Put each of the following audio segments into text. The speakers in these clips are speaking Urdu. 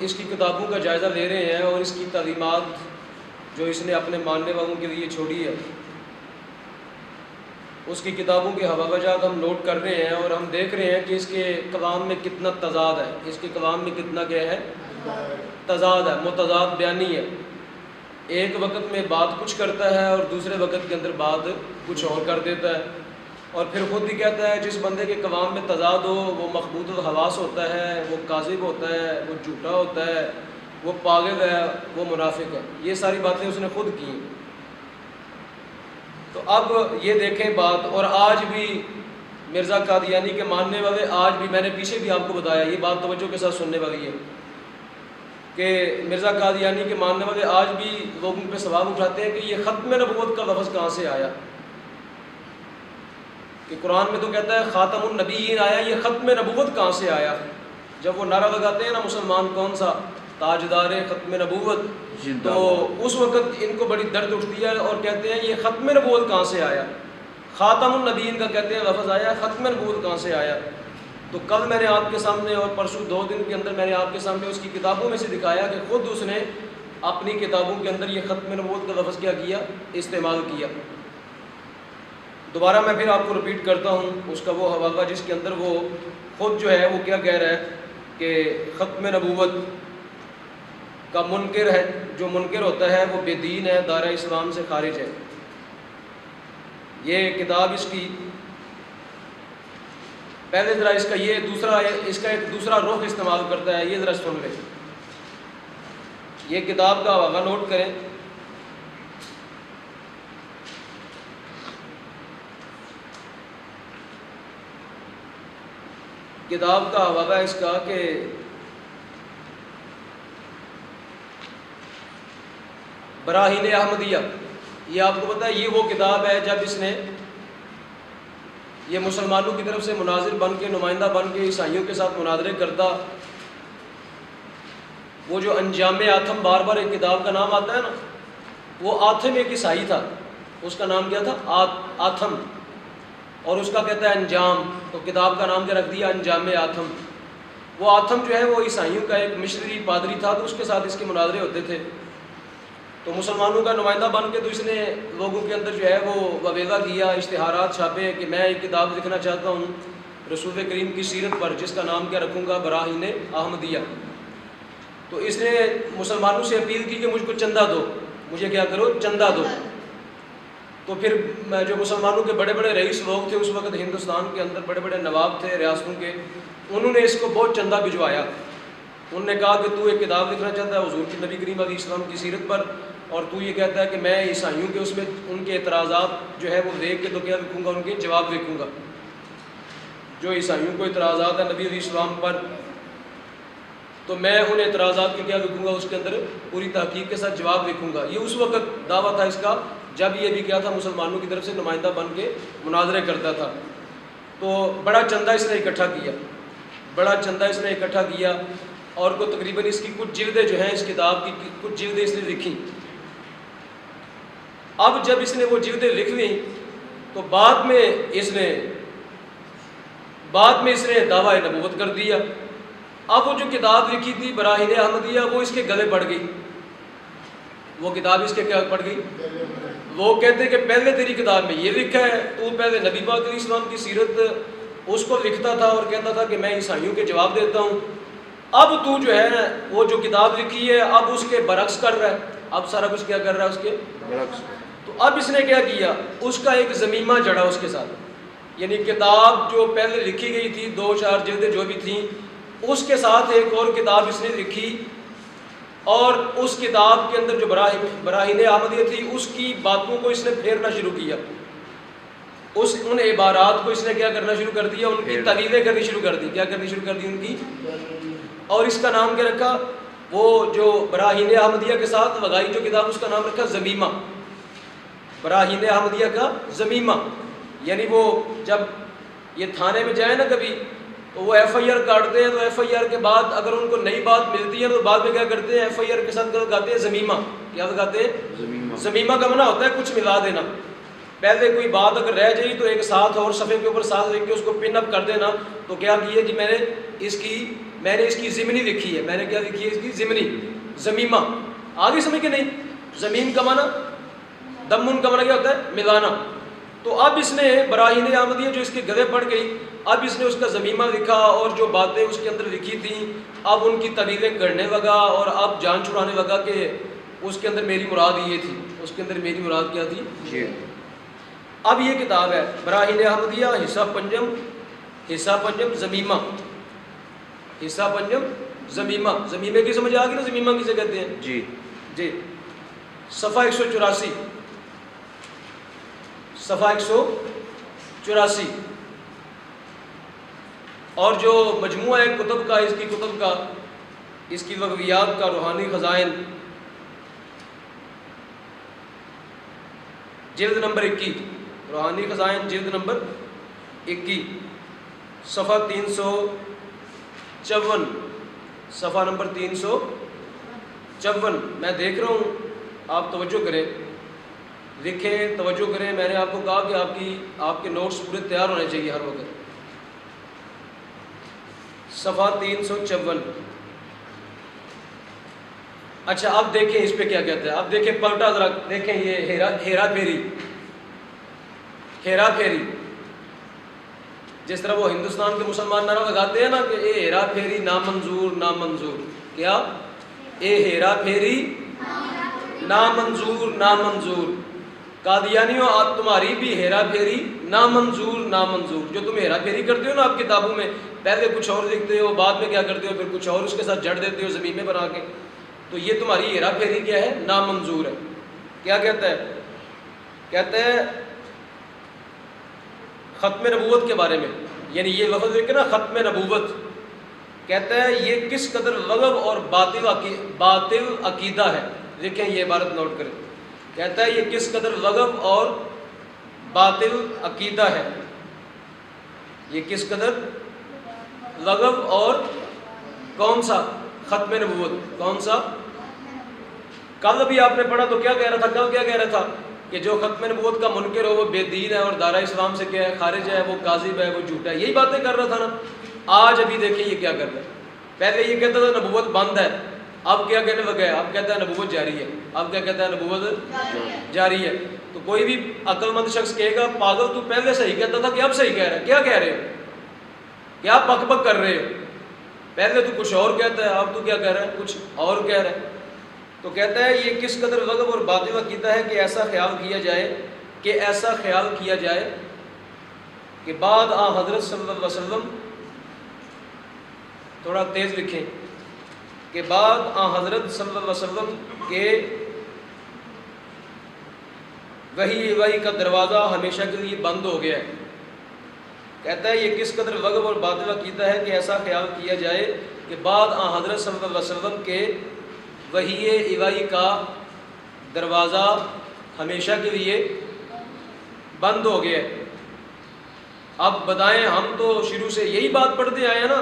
اس کی کتابوں کا جائزہ لے رہے ہیں اور اس کی تعلیمات جو اس نے اپنے ماننے والوں کے لیے چھوڑی ہے، اس کی کتابوں کے حوالہ جات ہم نوٹ کر رہے ہیں، اور ہم دیکھ رہے ہیں کہ اس کے کلام میں کتنا تضاد ہے، اس کے کلام میں کتنا کیا ہے، تضاد ہے، متضاد بیانی ہے۔ ایک وقت میں بات کچھ کرتا ہے اور دوسرے وقت کے اندر بات کچھ اور کر دیتا ہے، اور پھر خود ہی کہتا ہے جس بندے کے کلام میں تضاد ہو وہ مخبوط الحواس ہوتا ہے، وہ کاذب ہوتا ہے، وہ جھوٹا ہوتا ہے، وہ پاگل ہے، وہ منافق ہے۔ یہ ساری باتیں اس نے خود کی۔ تو اب یہ دیکھیں بات، اور آج بھی مرزا قادیانی کے ماننے والے، آج بھی، میں نے پیچھے بھی آپ کو بتایا، یہ بات توجہ کے ساتھ سننے والی ہے کہ مرزا قادیانی کے ماننے والے آج بھی لوگوں پہ سوال اٹھاتے ہیں کہ یہ ختم نبوت کا لفظ کہاں سے آیا، کہ قرآن میں تو کہتا ہے خاتم النبیین آیا، یہ ختم نبوت کہاں سے آیا؟ جب وہ نعرہ لگاتے ہیں نا مسلمان کون سا تاجدار ختم نبوت، تو اس وقت ان کو بڑی درد اٹھتی ہے اور کہتے ہیں یہ ختم نبوت کہاں سے آیا؟ خاتم النبیین کا کہتے ہیں لفظ آیا، ختم نبوت کہاں سے آیا؟ تو کل میں نے آپ کے سامنے اور پرسوں 2 دن کے اندر میں نے آپ کے سامنے اس کی کتابوں میں سے دکھایا کہ خود اس نے اپنی کتابوں کے اندر یہ ختم نبوت کا لفظ کیا کیا، استعمال کیا۔ دوبارہ میں پھر آپ کو رپیٹ کرتا ہوں اس کا وہ حوالہ جس کے اندر وہ خود جو ہے وہ کیا کہہ رہا ہے کہ ختم نبوت کا منکر ہے، جو منکر ہوتا ہے وہ بے دین ہے، دائرہ اسلام سے خارج ہے۔ یہ کتاب اس کی پہلے ذرا اس کا یہ دوسرا، اس کا ایک دوسرا رخ استعمال کرتا ہے، یہ ذرا سن لیں۔ یہ کتاب کا حوالہ نوٹ کریں، کتاب کا حوالہ اس کا کہ براہین احمدیہ، یہ آپ کو پتہ ہے یہ وہ کتاب ہے جب اس نے یہ مسلمانوں کی طرف سے مناظر بن کے، نمائندہ بن کے عیسائیوں کے ساتھ مناظرے کرتا، وہ جو انجام آتھم بار بار ایک کتاب کا نام آتا ہے نا، وہ آتھم ایک عیسائی تھا، اس کا نام کیا تھا؟ آتھم، اور اس کا کہتا ہے انجام، تو کتاب کا نام کیا رکھ دیا؟ انجام آتھم۔ وہ آتھم جو ہے وہ عیسائیوں کا ایک مشنری پادری تھا، تو اس کے ساتھ اس کے مناظرے ہوتے تھے۔ تو مسلمانوں کا نمائندہ بن کے تو اس نے لوگوں کے اندر جو ہے وہ وبیلا کیا، اشتہارات چھاپے کہ میں ایک کتاب لکھنا چاہتا ہوں رسول کریم کی سیرت پر، جس کا نام کیا رکھوں گا؟ براہین احمدیہ۔ تو اس نے مسلمانوں سے اپیل کی کہ مجھ کو چندہ دو، مجھے کیا کرو؟ چندہ دو۔ تو پھر جو مسلمانوں کے بڑے بڑے رئیس لوگ تھے اس وقت ہندوستان کے اندر، بڑے بڑے نواب تھے ریاستوں کے، انہوں نے اس کو بہت چندہ بھجوایا۔ انہوں نے کہا کہ تو ایک کتاب لکھنا چاہتا ہے حضور کی، نبی کریم علیہ السلام کی سیرت پر، اور تو یہ کہتا ہے کہ میں عیسائیوں کے اس میں ان کے اعتراضات جو ہے وہ دیکھ کے تو کیا لکھوں گا؟ ان کے جواب لکھوں گا۔ جو عیسائیوں کو اعتراضات ہیں نبی علیہ السلام پر، تو میں ان اعتراضات کے کیا لکھوں گا؟ اس کے اندر پوری تحقیق کے ساتھ جواب لکھوں گا۔ یہ اس وقت دعویٰ تھا اس کا جب یہ بھی کیا تھا؟ مسلمانوں کی طرف سے نمائندہ بن کے مناظرے کرتا تھا۔ تو بڑا چندہ اس نے اکٹھا کیا، بڑا چندہ اس نے اکٹھا کیا، اور کو تقریباً اس کی کچھ جلدیں جو ہیں اس کتاب کی کچھ جلدیں اس نے لکھی۔ اب جب اس نے وہ جلدیں لکھ لیں تو بعد میں اس نے دعویٰ نبوت کر دیا۔ اب وہ جو کتاب لکھی تھی براہین احمدیہ وہ اس کے گلے پڑ گئی، وہ کتاب اس کے کیا پڑ گئی؟ وہ کہتے کہ پہلے تیری کتاب میں یہ لکھا ہے، تو پہلے نبی پاک علیہ السلام کی سیرت اس کو لکھتا تھا اور کہتا تھا کہ میں عیسائیوں کے جواب دیتا ہوں، اب تو جو ہے وہ جو کتاب لکھی ہے اب اس کے برعکس کر رہا ہے، اب سارا کچھ کیا کر رہا ہے؟ اس کے برعکس۔ تو اب اس نے کیا کیا؟ اس کا ایک ضمیمہ جڑا اس کے ساتھ، یعنی کتاب جو پہلے لکھی گئی تھی 2-4 جلدیں جو بھی تھیں، اس کے ساتھ ایک اور کتاب اس نے لکھی، اور اس کتاب کے اندر جو براہین احمدیہ تھی اس کی باتوں کو اس نے پھیرنا شروع کیا، ان عبارات کو اس نے کیا کرنا شروع کر دیا؟ ان کی تعویلیں کرنی شروع کر دی۔ کیا کرنی شروع کر دی؟ ان کی۔ اور اس کا نام کیا رکھا؟ وہ جو براہین احمدیہ کے ساتھ لگائی جو کتاب اس کا نام رکھا ضمیمہ، براہین احمدیہ کا ضمیمہ۔ یعنی وہ جب یہ تھانے میں جائے نا کبھی تو وہ ایف آئی آر کاٹتے ہیں، تو ایف آئی آر کے بعد اگر ان کو نئی بات ملتی ہے تو بعد میں کیا کرتے ہیں؟ ایف آئی آر کے ساتھ لگاتے ہیں ضمیمہ۔ کیا لگاتے ہیں؟ ضمیمہ کا معنی ہوتا ہے کچھ ملا دینا۔ پہلے کوئی بات اگر رہ جائے تو ایک ساتھ اور صفحے کے اوپر ساتھ لکھ کے اس کو پن اپ کر دینا، تو کیا کیا کہ میں نے اس کی میں نے اس کی ضمنی لکھی ہے. میں نے کیا لکھی ہے اس کی ضمنی؟ ضمیمہ. آگے سمجھ کے نہیں؟ ضمیم کا معنی دمن کا معنی کیا ہوتا ہے؟ ملانا. تو اب اس نے براہین احمدیہ جو اس کے گلے پڑ گئی، اب اس نے اس کا ضمیمہ لکھا اور جو باتیں اس کے اندر لکھی تھیں اب ان کی تعویلیں کرنے لگا اور اب جان چھڑانے لگا کہ اس کے اندر میری مراد یہ تھی، اس کے اندر میری مراد کیا تھی یہ. اب یہ کتاب ہے براہین احمدیہ حصہ پنجم ضمیمہ. حصہ پنجم ضمیمہ. ضمیمے کی سمجھ آ گئی نا؟ ضمیمہ کسے کہتے ہیں؟ جی جی. صفحہ 184. صفحہ 184. اور جو مجموعہ ہے کتب کا، اس کی کتب کا، اس کی وقویات کا، روحانی خزائن، جلد نمبر 21. روحانی خزائن جلد نمبر 21 صفحہ 354. صفحہ نمبر 354. میں دیکھ رہا ہوں، آپ توجہ کریں، لکھیں، توجہ کریں. میں نے آپ کو کہا کہ آپ کے نوٹس پورے تیار ہونے چاہیے ہر وقت. صفحہ 354. اچھا اب دیکھیں اس پہ کیا کہتے ہیں. اب دیکھیں پلٹا ذرا دیکھیں. یہ ہیرا پھیری جس طرح وہ ہندوستان کے مسلمان نعرہ لگاتے ہیں نا کہ اے ہیرا پھیری نامنظور نامنظور. کیا؟ اے ہیرا پھیری نامنظور نامنظور. قادیانیوں آپ تمہاری بھی ہیرا پھیری نامنظور نامنظور. جو تم ہیرا پھیری کرتے ہو نا آپ کتابوں میں، پہلے کچھ اور لکھتے ہو، بعد میں کیا کرتے ہو، پھر کچھ اور اس کے ساتھ جڑ دیتے ہو ضمیمے بنا کے، تو یہ تمہاری ہیرا پھیری کیا ہے؟ نامنظور ہے. کیا کہتا ہے؟ کہتا ہے ختم نبوت کے بارے میں، یعنی یہ لفظ ہے کہ نا ختم نبوت، کہتا ہے یہ کس قدر غلط اور باطل عقیدہ ہے. دیکھیں یہ عبارت نوٹ کریں. کہتا ہے یہ کس قدر غلط اور باطل عقیدہ ہے. یہ کس قدر غلط اور کون سا؟ ختم نبوت. کون سا؟ کل بھی آپ نے پڑھا تو کیا کہہ رہا تھا؟ کل کیا کہہ رہا تھا کہ جو ختم نبوت کا منکر ہو وہ بے دین ہے اور دارہ اسلام سے کیا ہے؟ خارج ہے، وہ کاذب ہے، وہ جھوٹا ہے. یہی باتیں کر رہا تھا نا. آج ابھی دیکھیں یہ کیا کرتا ہے. پہلے یہ کہتا تھا نبوت بند ہے، اب کیا کہنے لگا ہے؟ اب کہتا ہے نبوت جاری ہے. اب کیا کہتا ہے؟ نبوت جاری ہے. تو کوئی بھی عقل مند شخص کہے گا پاگل تو پہلے صحیح کہتا تھا کہ اب صحیح کہہ رہا ہے. کیا کہہ رہے ہو؟ کیا بک بک کر رہے ہو؟ پہلے تو کچھ اور کہتا ہے، اب تو کیا کہہ رہا ہے؟ کچھ اور کہہ رہا ہے. تو کہتا ہے یہ کس قدر غضب اور باطل عقیدہ ہے کہ ایسا خیال کیا جائے کہ بعد حضرت صلی اللہ علیہ وسلم، تھوڑا تیز لکھیں، کہ بعد حضرت صلی اللہ علیہ وسلم کے وحی کا دروازہ ہمیشہ کے لیے بند ہو گیا ہے. کہتا ہے یہ کس قدر غضب اور باطل عقیدہ ہے کہ ایسا خیال کیا جائے کہ بعد حضرت صلی اللہ علیہ وسلم کے وحی الہی کا دروازہ ہمیشہ کے لیے بند ہو گیا ہے. اب بتائیں، ہم تو شروع سے یہی بات پڑھتے آئے ہیں نا.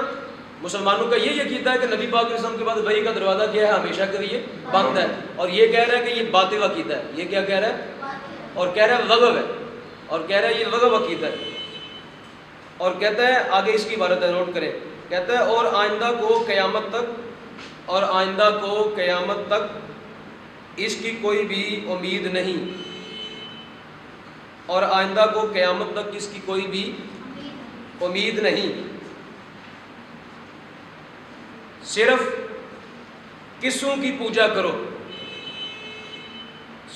مسلمانوں کا یہی عقیدہ ہے کہ نبی پاک علیہ السلام کے بعد وحی کا دروازہ کیا ہے؟ ہمیشہ کے لیے بند ہے. اور یہ کہہ رہا ہے کہ یہ باطل عقیدہ ہے. یہ کیا کہہ رہا ہے؟ اور کہہ رہا ہے غضب ہے، اور کہہ رہا ہے یہ غضب عقیدہ ہے. اور کہتا ہے آگے اس کی عبارت ہے، نوٹ کریں. کہتا ہے اور آئندہ کو قیامت تک اس کی کوئی بھی امید نہیں. اور آئندہ کو قیامت تک اس کی کوئی بھی امید نہیں. صرف قصوں کی پوجا کرو.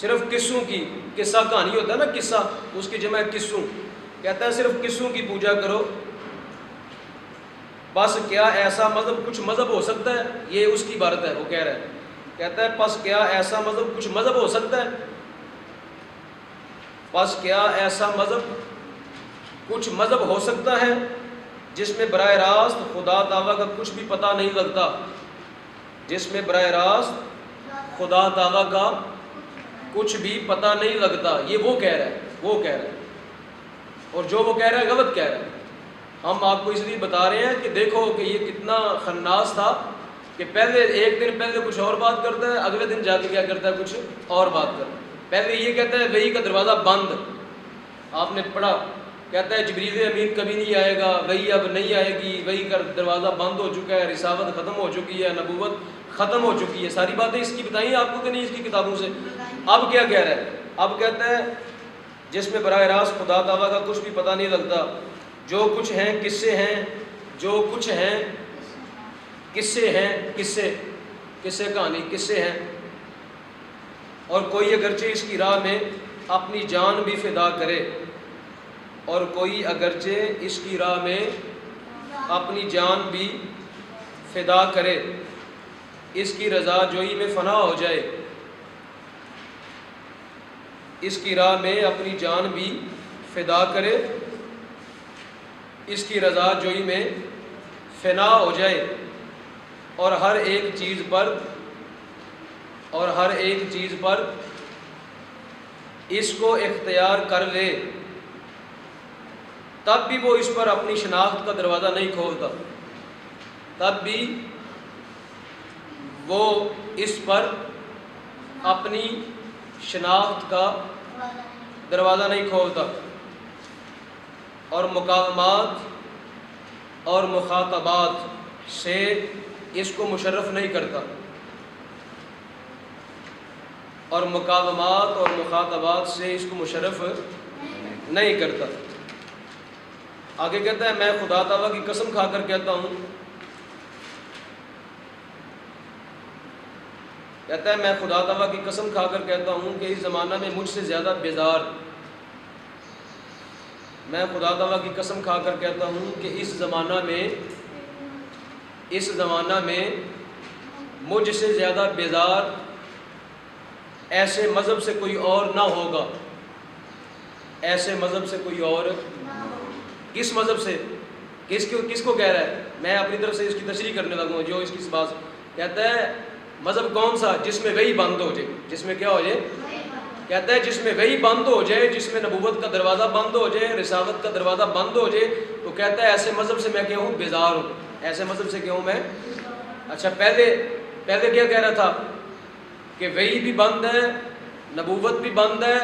صرف قصوں کی، قصہ کہانی ہوتا ہے نا، قصہ، اس کی جمع ہے قصوں. کہتا ہے صرف قصوں کی پوجا کرو. بس کیا ایسا مذہب کچھ مذہب ہو سکتا ہے؟ یہ اس کی عبارت ہے، وہ کہہ رہا ہے. کہتا ہے پس کیا ایسا مذہب کچھ مذہب ہو سکتا ہے؟ پس کیا ایسا مذہب کچھ مذہب ہو سکتا ہے جس میں براہ راست خدا تعالیٰ کا کچھ بھی پتہ نہیں لگتا؟ جس میں براہ راست خدا تعالیٰ کا کچھ بھی پتہ نہیں لگتا. یہ وہ کہہ رہا ہے، وہ کہہ رہا ہے. اور جو وہ کہہ رہا ہے غلط کہہ رہا ہے. ہم آپ کو اس لیے بتا رہے ہیں کہ دیکھو کہ یہ کتنا خناس تھا کہ پہلے ایک دن پہلے کچھ اور بات کرتا ہے، اگلے دن جا کے کیا کرتا ہے؟ کچھ اور بات کرتا ہے. پہلے یہ کہتا ہے وحی کا دروازہ بند. آپ نے پڑھا کہتا ہے جبریل امین کبھی نہیں آئے گا، وہی اب نہیں آئے گی، وہی کا دروازہ بند ہو چکا ہے، رسالت ختم ہو چکی ہے، نبوت ختم ہو چکی ہے. ساری باتیں اس کی بتائیں آپ کو کہ نہیں اس کی کتابوں سے. اب کیا کہہ رہا ہے؟ اب کہتا ہے جس میں براہ راست خدا تعالیٰ کا کچھ بھی پتہ نہیں لگتا، جو کچھ ہیں قصے ہیں، جو کچھ ہیں قصے ہیں، قصے کہانی قصے ہیں. اور کوئی اگرچہ اس کی راہ میں اپنی جان بھی فدا کرے، اور کوئی اگرچہ اس کی راہ میں اپنی جان بھی فدا کرے، اس کی رضا جوئی میں فنا ہو جائے، اس کی راہ میں اپنی جان بھی فدا کرے، اس کی رضا جوئی میں فنا ہو جائے، اور ہر ایک چیز پر اس کو اختیار کر لے، تب بھی وہ اس پر اپنی شناخت کا دروازہ نہیں کھولتا، تب بھی وہ اس پر اپنی شناخت کا دروازہ نہیں کھولتا، اور مکالمات اور مخاطبات سے اس کو مشرف نہیں کرتا، اور مکالمات اور مخاطبات سے اس کو مشرف نہیں کرتا. آگے کہتا ہے میں خدا تعالیٰ کی قسم کھا کر کہتا ہوں، کہتا ہے میں خدا تعالیٰ کی قسم کھا کر کہتا ہوں کہ اس زمانہ میں مجھ سے زیادہ بیزار، میں خدا تعالیٰ کی قسم کھا کر کہتا ہوں کہ اس زمانہ میں مجھ سے زیادہ بیزار ایسے مذہب سے کوئی اور نہ ہوگا، ایسے مذہب سے کوئی اور. کس مذہب سے؟ کس کو کہہ رہا ہے؟ میں اپنی طرف سے اس کی تشریح کرنے لگا ہوں. جو اس کی بات کہتا ہے مذہب کون سا؟ جس میں وہی بند ہو جائے. جس میں کیا ہو جائے؟ کہتا ہے جس میں وہی بند ہو جائے، جس میں نبوت کا دروازہ بند ہو جائے، رسالت کا دروازہ بند ہو جائے. تو کہتا ہے ایسے مذہب سے میں کیا ہوں؟ بیزار ہوں. ایسے مذہب سے کیا ہوں میں؟ اچھا پہلے کیا کہہ رہا تھا کہ وہی بھی بند ہے، نبوت بھی بند ہے،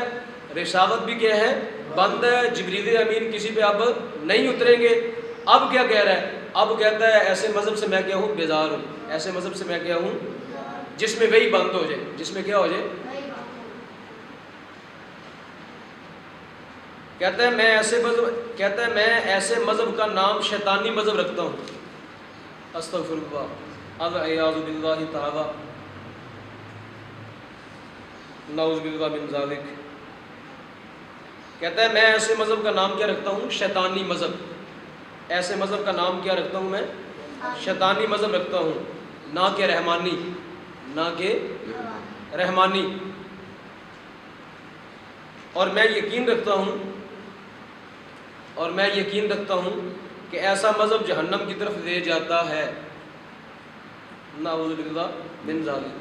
رسالت بھی کیا ہے؟ بند ہے، جبریل امین کسی پہ اب نہیں اتریں گے. اب کیا کہہ رہا ہے؟ اب کہتا ہے ایسے مذہب سے میں کیا ہوں؟ بیزار ہوں. ایسے مذہب سے میں کیا ہوں؟ جس میں وہی بند ہو جائے. جس میں کیا ہو جائے؟ کہتا ہے میں ایسے مذہب کا نام شیطانی مذہب رکھتا ہوں. استغفر اللہ، العیاذ باللہ تعالی، نعوذ باللہ من ذالک. کہتا ہے میں ایسے مذہب کا نام کیا رکھتا ہوں؟ شیطانی مذہب. ایسے مذہب کا نام کیا رکھتا ہوں میں؟ شیطانی مذہب رکھتا ہوں، نہ کہ رحمانی، نہ کہ رحمانی. اور میں یقین رکھتا ہوں کہ ایسا مذہب جہنم کی طرف لے جاتا ہے. نعوذ باللہ من ذالک.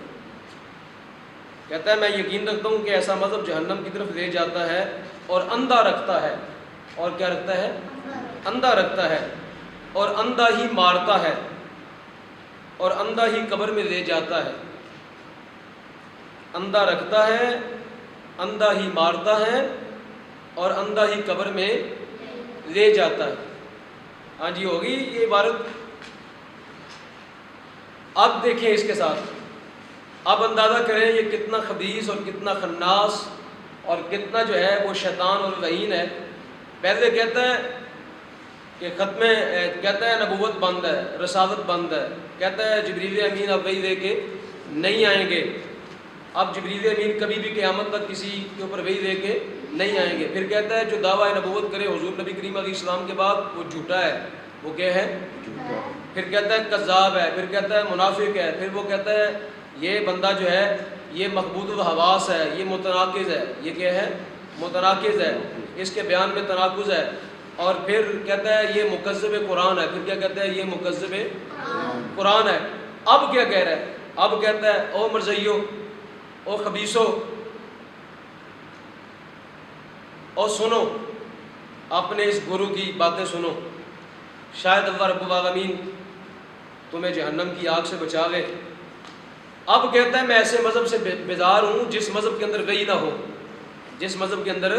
کہتا ہے میں یقین رکھتا ہوں کہ ایسا مذہب جہنم کی طرف لے جاتا ہے اور اندھا رکھتا ہے. اور کیا رکھتا ہے؟ اندھا رکھتا ہے، اور اندھا ہی مارتا ہے، اور اندھا ہی قبر میں لے جاتا ہے. اندھا رکھتا ہے، اندھا ہی مارتا ہے، اور اندھا ہی قبر میں لے جاتا ہے. ہاں جی ہوگی یہ عبارت. اب دیکھیں اس کے ساتھ، اب اندازہ کریں یہ کتنا خبیث اور کتنا خناس اور کتنا جو ہے وہ شیطان اور لعین ہے. پہلے کہتا ہے کہ کہتا ہے نبوت بند ہے، رسالت بند ہے. کہتا ہے جبریل امین اب وہی لے کے نہیں آئیں گے. اب جبریل امین کبھی بھی قیامت تک کسی کے اوپر وہی لے کے نہیں آئیں گے. پھر کہتا ہے جو دعویٰ نبوت کرے حضور نبی کریم علیہ السلام کے بعد وہ جھوٹا ہے. وہ کیا ہے؟ پھر کہتا ہے کذاب ہے. پھر کہتا ہے منافق ہے. پھر وہ کہتا ہے یہ بندہ جو ہے یہ مقبوض الحواس ہے، یہ متناقض ہے. یہ کیا ہے؟ متناقض ہے، اس کے بیان میں تناقض ہے. اور پھر کہتا ہے یہ مکذب قرآن ہے. پھر کیا کہتا ہے؟ یہ مکذب قرآن ہے. اب کیا کہہ رہا ہے؟ اب کہتا ہے او مرزیو، او خبیثو، او سنو، اپنے اس گرو کی باتیں سنو، شاید اللہ رب العالمین تمہیں جہنم کی آگ سے بچا لے. اب کہتا ہے میں ایسے مذہب سے بیزار ہوں جس مذہب کے اندر وحی نہ ہو، جس مذہب کے اندر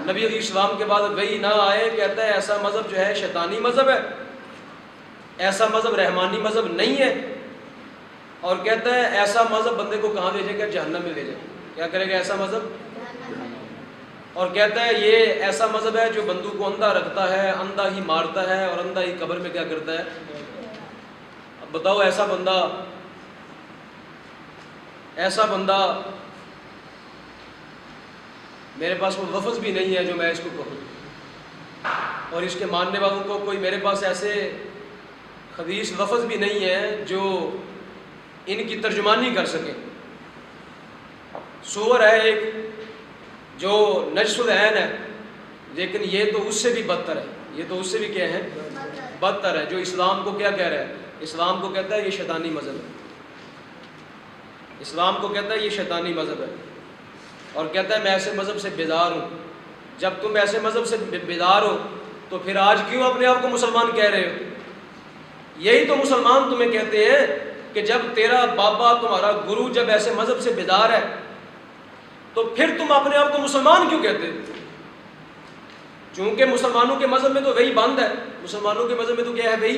نبی علیہ السلام کے بعد وہی نہ آئے، کہتا ہے ایسا مذہب جو ہے شیطانی مذہب ہے، ایسا مذہب رحمانی مذہب نہیں ہے، اور کہتا ہے ایسا مذہب بندے کو کہاں لے جائے گا؟ جہنم میں لے جائے گا۔ کیا کرے گا ایسا مذہب؟ اور کہتا ہے یہ ایسا مذہب ہے جو بندوں کو اندھا رکھتا ہے، اندھا ہی مارتا ہے، اور اندھا ہی قبر میں کیا کرتا ہے؟ اب بتاؤ ایسا بندہ میرے پاس وہ لفظ بھی نہیں ہے جو میں اس کو کہوں، اور اس کے ماننے والوں کو کوئی میرے پاس ایسے خبیث لفظ بھی نہیں ہے جو ان کی ترجمانی کر سکے۔ سور ہے ایک جو نجس العین ہے، لیکن یہ تو اس سے بھی بدتر ہے، یہ تو اس سے بھی کیا ہے؟ بدتر ہے، جو اسلام کو کیا کہہ رہا ہے؟ اسلام کو کہتا ہے یہ شیطانی مذہب ہے، اسلام کو کہتا ہے یہ شیطانی مذہب ہے، اور کہتا ہے میں ایسے مذہب سے بیزار ہوں۔ جب تم ایسے مذہب سے بیزار ہو تو پھر آج کیوں اپنے آپ کو مسلمان کہہ رہے ہو؟ یہی تو مسلمان تمہیں کہتے ہیں کہ جب تیرا بابا تمہارا گرو جب ایسے مذہب سے بیزار ہے تو پھر تم اپنے آپ کو مسلمان کیوں کہتے ہو؟ چونکہ مسلمانوں کے مذہب میں تو وہی بند ہے، مسلمانوں کے مذہب میں تو کیا ہے؟ وہی،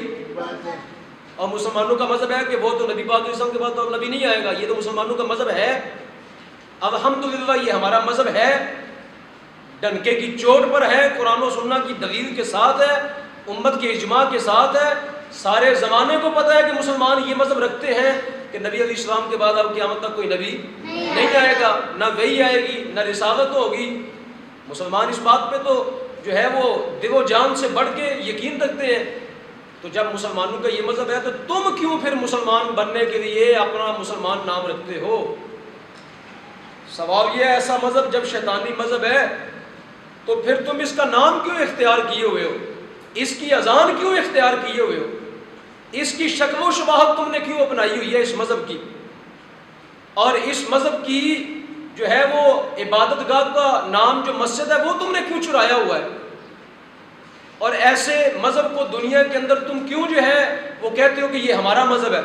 اور مسلمانوں کا مذہب ہے کہ وہ تو نبی پاک علیہ السلام کے بعد تو نبی نہیں آئے گا، یہ تو مسلمانوں کا مذہب ہے۔ الحمدللہ یہ ہمارا مذہب ہے، ڈنکے کی چوٹ پر ہے، قرآن و سنت کی دلیل کے ساتھ ہے، امت کے اجماع کے ساتھ ہے، سارے زمانے کو پتہ ہے کہ مسلمان یہ مذہب رکھتے ہیں کہ نبی علیہ السلام کے بعد اب قیامت تک کوئی نبی نہیں آئے گا، نہ وحی آئے گی، نہ رسالت ہوگی۔ مسلمان اس بات پہ تو جو ہے وہ دل و جان سے بڑھ کے یقین رکھتے ہیں۔ تو جب مسلمانوں کا یہ مذہب ہے تو تم کیوں پھر مسلمان بننے کے لیے اپنا مسلمان نام رکھتے ہو؟ سوال یہ ہے، ایسا مذہب جب شیطانی مذہب ہے تو پھر تم اس کا نام کیوں اختیار کیے ہوئے ہو؟ اس کی اذان کیوں اختیار کیے ہوئے ہو؟ اس کی شکل و شباہت تم نے کیوں اپنائی ہوئی ہے اس مذہب کی؟ اور اس مذہب کی جو ہے وہ عبادت گاہ کا نام جو مسجد ہے وہ تم نے کیوں چرایا ہوا ہے؟ اور ایسے مذہب کو دنیا کے اندر تم کیوں جو ہے وہ کہتے ہو کہ یہ ہمارا مذہب ہے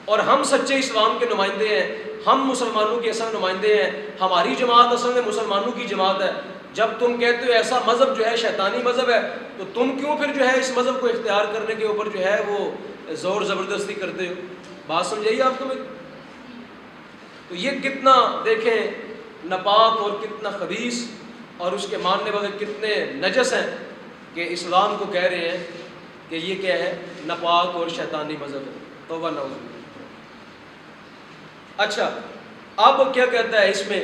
اور ہم سچے اسلام کے نمائندے ہیں، ہم مسلمانوں کے اصل نمائندے ہیں، ہماری جماعت اصل میں مسلمانوں کی جماعت ہے۔ جب تم کہتے ہو ایسا مذہب جو ہے شیطانی مذہب ہے تو تم کیوں پھر جو ہے اس مذہب کو اختیار کرنے کے اوپر جو ہے وہ زور زبردستی کرتے ہو؟ بات سمجھائیے آپ تمہیں؟ تو یہ کتنا دیکھیں ناپاک اور کتنا خبیث، اور اس کے ماننے والے کتنے نجس ہیں کہ اسلام کو کہہ رہے ہیں کہ یہ کیا ہے؟ ناپاک اور شیطانی مذہب ہے۔ توبہ نعوذ باللہ۔ اچھا اب کیا کہتا ہے اس میں؟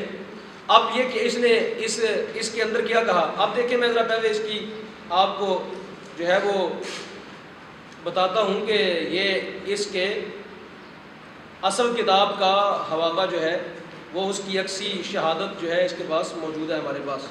اب یہ کہ اس نے اس کے اندر کیا کہا؟ اب دیکھیں میں ذرا پہلے اس کی آپ کو جو ہے وہ بتاتا ہوں کہ یہ اس کے اصل کتاب کا حوالہ جو ہے وہ اس کی یکسی شہادت جو ہے اس کے پاس موجود ہے ہمارے پاس۔